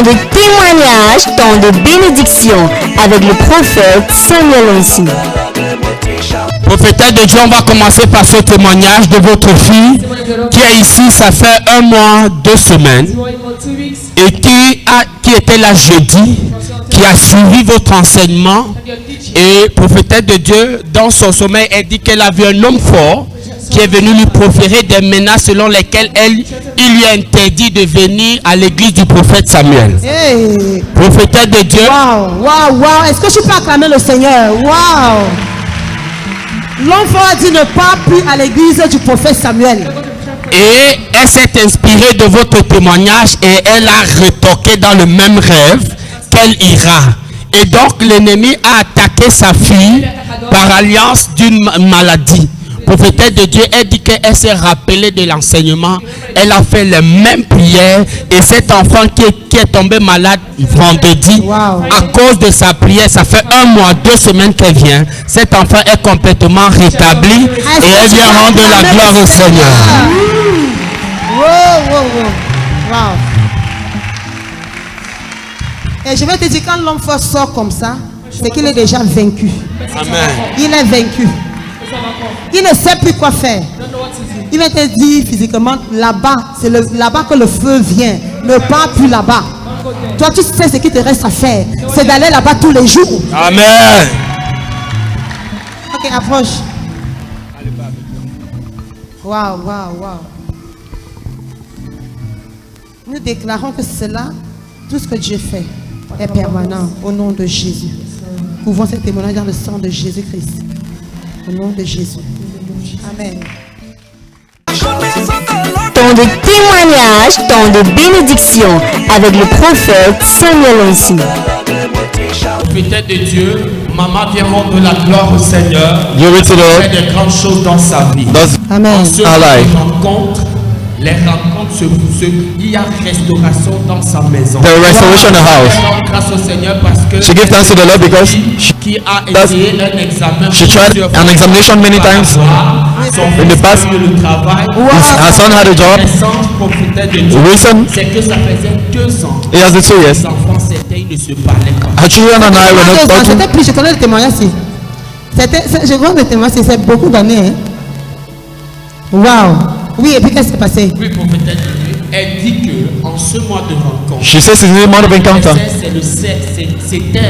de témoignage, temps de bénédiction avec le prophète Samuel Onsi. Prophétesse de Dieu, on va commencer par ce témoignage de votre fille qui est ici, ça fait 1 mois, 2 semaines, et qui était là jeudi, qui a suivi votre enseignement. Et prophétesse de Dieu, dans son sommeil, elle dit qu'elle a vu un homme fort qui est venu lui proférer des menaces selon lesquelles il lui a interdit de venir à l'église du prophète Samuel. Hey. Prophétesse de Dieu. Waouh, waouh, waouh. Est-ce que je peux acclamer le Seigneur? Waouh. L'homme fort a dit ne pas plus à l'église du prophète Samuel. Et elle s'est inspirée de votre témoignage et elle a retoqué dans le même rêve qu'elle ira. Et donc l'ennemi a attaqué sa fille par alliance d'une maladie. Prophétesse de Dieu, elle dit qu'elle s'est rappelée de l'enseignement. Elle a fait les mêmes prières. Et cet enfant qui est tombé malade vendredi, à cause de sa prière, ça fait 1 mois, 2 semaines qu'elle vient. Cet enfant est complètement rétabli et elle vient rendre la gloire au Seigneur. Wow. Et je vais te dire, quand l'homme fort sort comme ça, c'est qu'il est déjà vaincu. Amen. Il est vaincu. Il ne sait plus quoi faire. Il va te dire physiquement, là-bas, c'est là-bas que le feu vient. Ne pars plus là-bas. Toi, tu sais ce qui te reste à faire. C'est d'aller là-bas tous les jours. Amen. Ok, approche. Waouh. Nous déclarons que cela, tout ce que Dieu fait, est permanent au nom de Jésus. Couvrons ces témoignages dans le sang de Jésus-Christ. Au nom de Jésus. Amen. Temps de témoignage, temps de bénédiction avec le prophète Samuel Onsi. Prophétesse de Dieu, maman vient rendre la gloire au Seigneur. Fait des grandes choses dans sa vie. Amen. En ce les rencontres il y a restauration dans sa maison. The restoration in the house. Grâce au Seigneur parce que She gave thanks to the Lord because qui a essayé un examen. she tried an examination many times in the past. Her son had a job. Reason C'est que ça faisait 2 ans. he has the 2 years. Les enfants s'étaient, ils ne se parlaient pas. Her children and I were not talking. C'était plus, je connais le témoignage. Je connais le témoignage, c'est beaucoup d'années. Waouh. Oui, et puis qu'est-ce qui s'est passé? Oui, prophétesse de Dieu, elle dit que en ce mois de rencontre, She says in the month of encounter c'était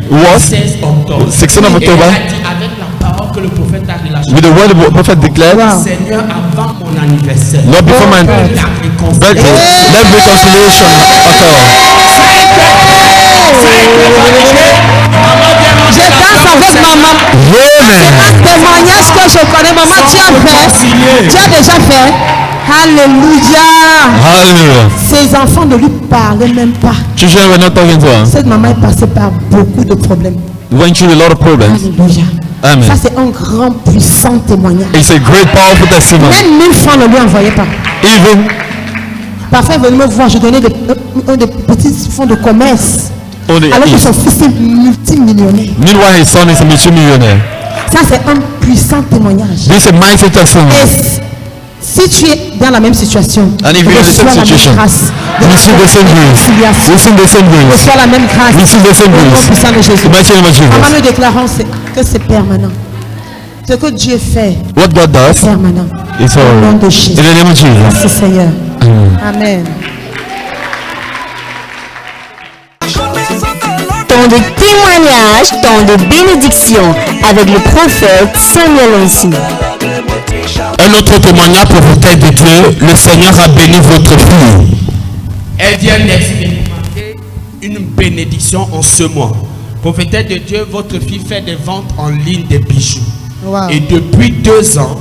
was 16 octobre. 16th of Et elle October. a dit avec la parole que le prophète a relâchée. With the word the prophet declared, Seigneur, avant mon anniversaire, Lord, before my birthday, let reconciliation occur. Je danse avec maman. Témoignage que je connais. Maman, tu as déjà fait. Alléluia. Hallelujah. Ses enfants ne lui parlaient même pas. Children were not talking to her. Cette maman est passée par beaucoup de problèmes. Went through a lot of problems. Alléluia. Amen. Ça, c'est un grand, puissant témoignage. It's a great, powerful testimony. Même 1000 francs ne lui envoyaient pas. Even Parfois, venez me voir, je donnais des petits fonds de commerce. Alors que son fils est multimillionnaire. meanwhile, his son is a multimillionaire. Ça, c'est un puissant témoignage. This is a mighty testimony. Et si tu es dans la même situation, And if you're in the same situation, receive the same grace. Receive the same grace. reçois la même grâce. Receive the same Au nom grace. puissant de Jésus. The mighty name of Maman, Jesus. nous déclarons que c'est permanent. Ce que Dieu fait What God does, est permanent. it's Au nom all de in Jésus. the name of Jesus. Merci Seigneur. Amen. Temps de témoignage, temps de bénédiction avec le prophète Samuel Onsi. Un autre témoignage, prophétesse de Dieu, le Seigneur a béni votre fille. Elle vient d'expérimenter une bénédiction en ce mois. Prophétesse de Dieu, votre fille fait des ventes en ligne des bijoux. Wow. Et depuis 2 ans,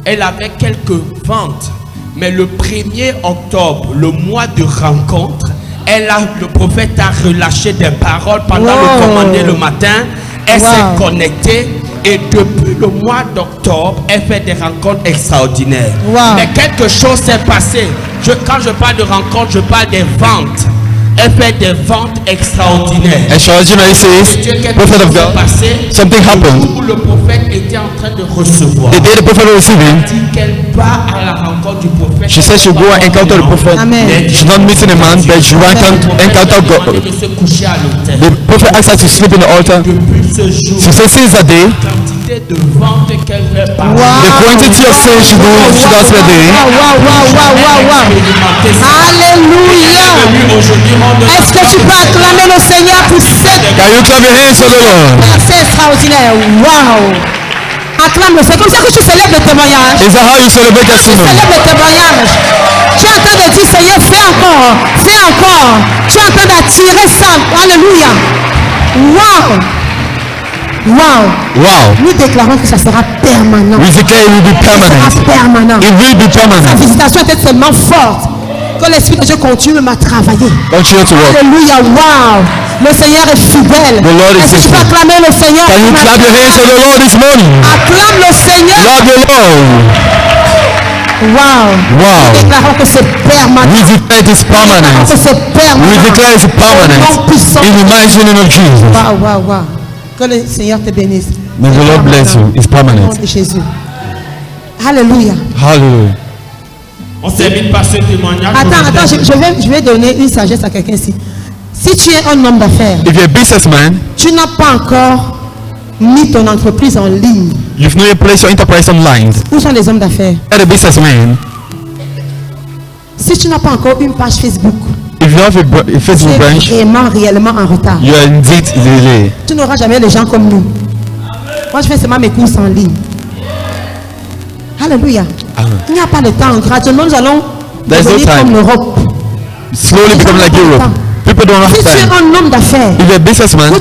elle avait quelques ventes. Mais le 1er octobre, le mois de rencontre, le prophète a relâché des paroles pendant le commandé le matin. Elle s'est connectée et depuis le mois d'octobre, elle fait des rencontres extraordinaires. Mais quelque chose s'est passé. Quand je parle de rencontres, je parle des ventes. Elle fait des ventes extraordinaires. And she originally says, prophet of God, something happened. Où le prophète était en train de recevoir. The day the prophet was receiving, Elle dit qu'elle va à la rencontre du prophète. she said she'll go and encounter the prophet. Amen. She's not meeting a man, but she will encounter God. De se coucher à l'autel. The prophet asked her to sleep in the altar. Depuis ce jour, She said since that day, la quantité de ventes qu'elle fait par the quantity of sales she does per day. Alléluia. Est-ce que tu peux acclamer le Seigneur pour cette Can you clap your hands for the Lord? c'est extraordinaire? Wow. Acclame le Seigneur. Comme ça que tu célèbres le témoignage. Is that how you celebrate Tu testimony? célèbres le témoignage. Tu es en train de dire, Seigneur, fais encore. Fais encore. Tu es en train d'attirer ça. Alléluia. Wow. Wow. Wow. Nous déclarons que ça sera permanent. We declare it will be Ça permanent. sera permanent. It will be Sa permanent. visitation était tellement forte que l'Esprit de Dieu continue à travailler. Continue to work. Alléluia. Wow. Le Seigneur est fidèle. The Lord is Est-ce que tu peux faithful. acclamer le Seigneur? Can you clap your hands for the Lord this morning? Acclame le Seigneur. Clap the Lord. Wow. Wow. Nous déclarons que c'est permanent. We declare it is permanent. Que c'est permanent. We declare it is Au nom permanent. puissant. In the mighty name of Jesus. Wow, wow, wow. Que le Seigneur te bénisse. May the Lord bless you. It's Au nom permanent. de Jésus. Alléluia. Hallelujah. On termine par ce témoignage. Attends, je vais donner une sagesse à quelqu'un ici. Si tu es un homme d'affaires, If you're a businessman, tu n'as pas encore mis ton entreprise en ligne. you've not yet placed your enterprise online. Où sont les hommes d'affaires? You're a businessman. Si tu n'as pas encore une page Facebook, If you have a tu Facebook es branch, vraiment réellement en retard. you are indeed delayed. Tu n'auras jamais les gens comme nous. Moi, je fais seulement mes courses en ligne. Alléluia. Amen. Il n'y a pas de temps. Graduellement, nous allons There's no devenir time. comme l'Europe. Slowly become like Europe. People don't have Si tu es time. un homme d'affaires, If you're a businessman,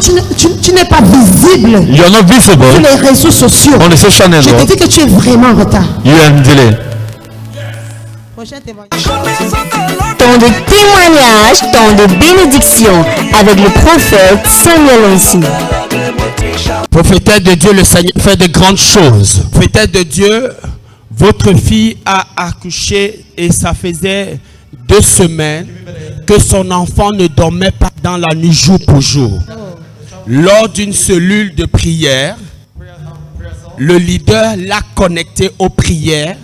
tu n'es pas visible you're not visible sur les réseaux sociaux. on the social Je te network. dis que tu es vraiment en retard. You are delayed. Prochain témoignage. Temps de témoignage, temps de bénédiction avec le prophète Samuel Onsi. Prophétesse de Dieu, le Seigneur fait de grandes choses. Prophétesse de Dieu, votre fille a accouché et ça faisait 2 semaines que son enfant ne dormait pas dans la nuit jour pour jour. Lors d'une cellule de prière, le leader l'a connecté aux prières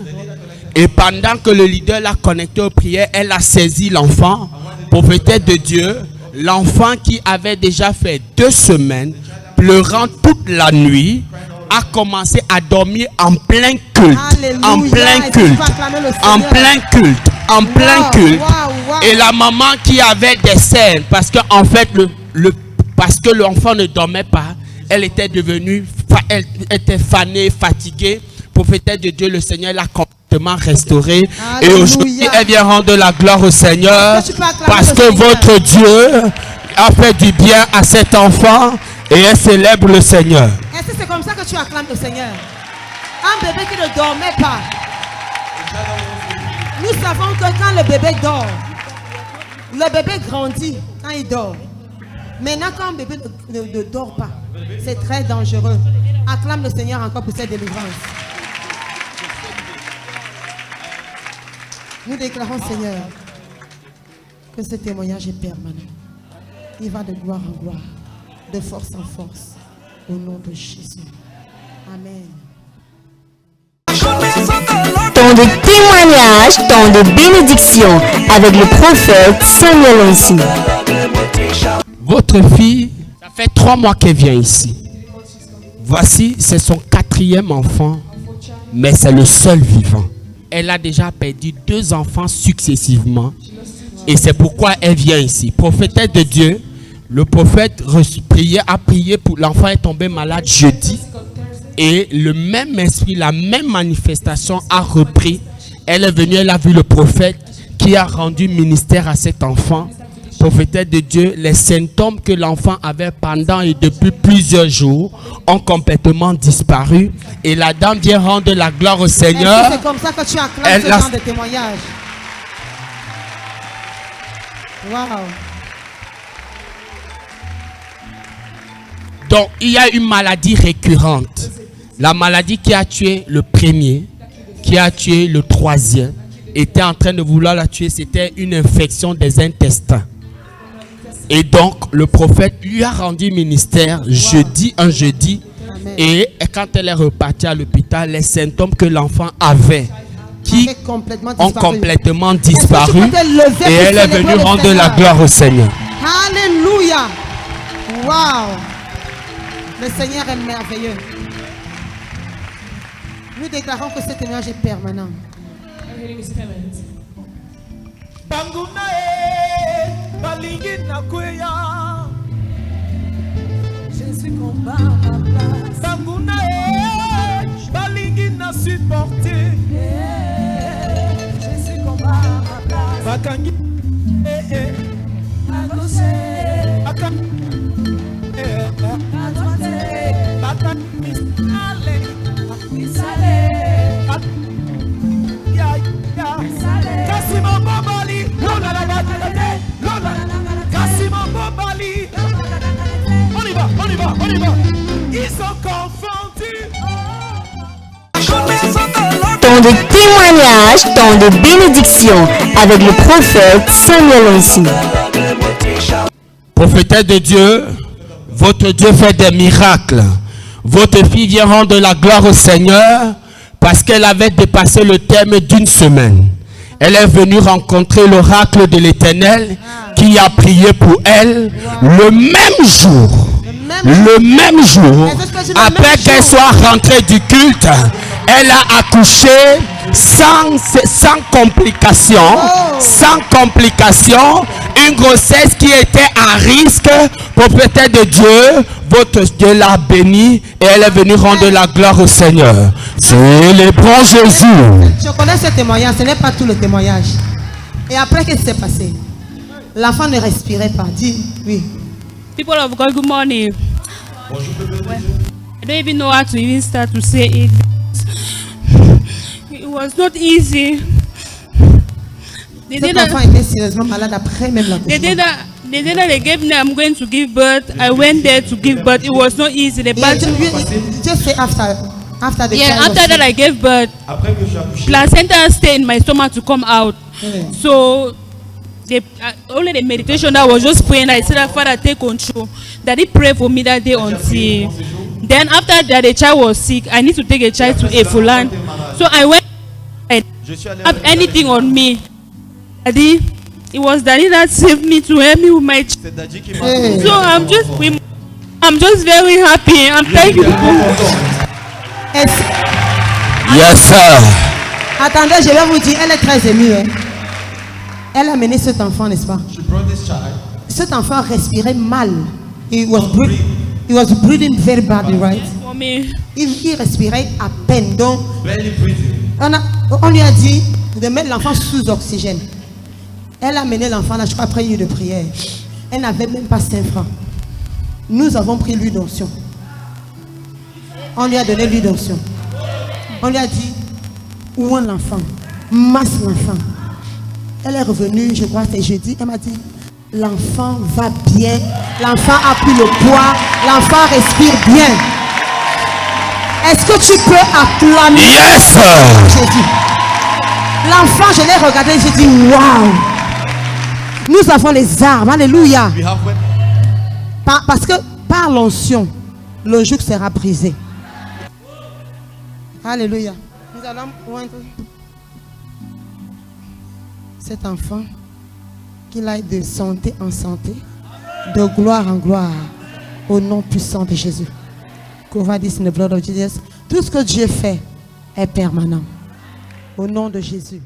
et pendant que le leader l'a connecté aux prières, elle a saisi l'enfant. Prophétesse de Dieu, l'enfant qui avait déjà fait 2 semaines, pleurant toute la nuit, a commencé à dormir en plein culte, Alléluia. en plein Est-ce que tu culte, peux acclamer le en Seigneur? plein culte, en plein Wow, culte. wow, wow. Et la maman qui avait des scènes, parce que en fait, parce que l'enfant ne dormait pas, elle était devenue, elle était fanée, fatiguée. Prophétesse de Dieu, le Seigneur l'a complètement restaurée. Et Alléluia. aujourd'hui, elle vient rendre la gloire au Seigneur Est-ce que tu peux acclamer parce le que Seigneur? votre Dieu a fait du bien à cet enfant et elle célèbre le Seigneur. Est-ce que c'est comme ça que tu acclames le Seigneur? Un bébé qui ne dormait pas. Nous savons que quand le bébé dort, le bébé grandit quand il dort. Maintenant, quand un bébé ne dort pas, c'est très dangereux. Acclame le Seigneur encore pour cette délivrance. Nous déclarons, Seigneur, que ce témoignage est permanent. Il va de gloire en gloire, de force en force, au nom de Jésus. Amen. Temps de témoignage, temps de bénédiction avec le prophète Samuel Onsi. Votre fille, ça fait 3 mois qu'elle vient ici. Voici, c'est son 4e enfant, mais c'est le seul vivant. Elle a déjà perdu 2 enfants successivement et c'est pourquoi elle vient ici. Prophétesse de Dieu, le prophète a prié pour l'enfant est tombé malade jeudi et le même esprit, la même manifestation a repris. Elle est venue, elle a vu le prophète qui a rendu ministère à cet enfant. Prophétesse de Dieu, les symptômes que l'enfant avait pendant et depuis plusieurs jours ont complètement disparu. Et la dame vient rendre la gloire au Est-ce Seigneur. que c'est comme ça que tu acclames Elle ce a- genre de témoignage? Wow. Donc, il y a une maladie récurrente. La maladie qui a tué le premier, qui a tué le 3e, était en train de vouloir la tuer. C'était une infection des intestins. Et donc, le prophète lui a rendu ministère un jeudi. Amen. Et quand elle est repartie à l'hôpital, les symptômes que l'enfant avait, qui ont complètement disparu, et elle est venue rendre la gloire au Seigneur. Alléluia. Wow. Le Seigneur est merveilleux. Nous déclarons que ce témoignage est permanent. Jésus combat ma place. Jésus combat ma place. On y va. Ils sont confondus. Temps de témoignage, temps de bénédiction avec le prophète Samuel Onsi. Prophétesse de Dieu, votre Dieu fait des miracles. Votre fille vient rendre la gloire au Seigneur parce qu'elle avait dépassé le terme d'une semaine. Elle est venue rencontrer l'oracle de l'Éternel qui a prié pour elle le même jour. Le même jour, après qu'elle soit rentrée du culte, elle a accouché sans complications, une grossesse qui était à risque. Prophète de Dieu, votre Dieu l'a bénie et elle est venue rendre la gloire au Seigneur. Célébrons Jésus. Je connais ce témoignage, ce n'est pas tout le témoignage. Et après, qu'est-ce qui s'est passé? L'enfant ne respirait pas. Dis oui. People of God, good morning. Well, I don't even know how to even start to say it. It was not easy. Cet enfant était sérieusement malade après même l'accouchement. The day that they gave me, I'm going to give birth. I went there to give birth. It was not easy. The Just say after the yeah, after that I gave birth, placenta stayed in my stomach to come out. Yeah. So only the meditation that was just praying. I said, Father, take control. Daddy prayed for me that day until. Then after that, the child was sick. I need to take a child to Efulan. So I went. I didn't have anything on me. Daddy, it was Daddy that saved me to help me with my child. Hey. So I'm just very happy. I'm thank you. Yes, sir. Attendez, je vais vous dire, elle est très émue. Hein. Elle a mené cet enfant, n'est-ce pas? Cet enfant respirait mal. He was breathing very badly, right? For me. Il respirait à peine. Donc, on lui a dit de mettre l'enfant sous oxygène. Elle a mené l'enfant là, je crois, après une nuit de prière. Elle n'avait même pas 5 francs. Nous avons pris l'huile d'onction. On lui a donné l'huile d'onction. On lui a dit, où est l'enfant? Masse l'enfant. Elle est revenue, je crois, c'est jeudi. Elle m'a dit, l'enfant va bien. L'enfant a pris le poids. L'enfant respire bien. Est-ce que tu peux acclamer? Yes. J'ai dit. L'enfant, je l'ai regardé, j'ai dit, waouh. Nous avons les armes. Alléluia. Parce que par l'onction, le joug sera brisé. Alléluia. Nous allons pointer cet enfant, qu'il aille de santé en santé, de gloire en gloire, au nom puissant de Jésus. Cover this in the blood of Jesus. Tout ce que Dieu fait est permanent. Au nom de Jésus.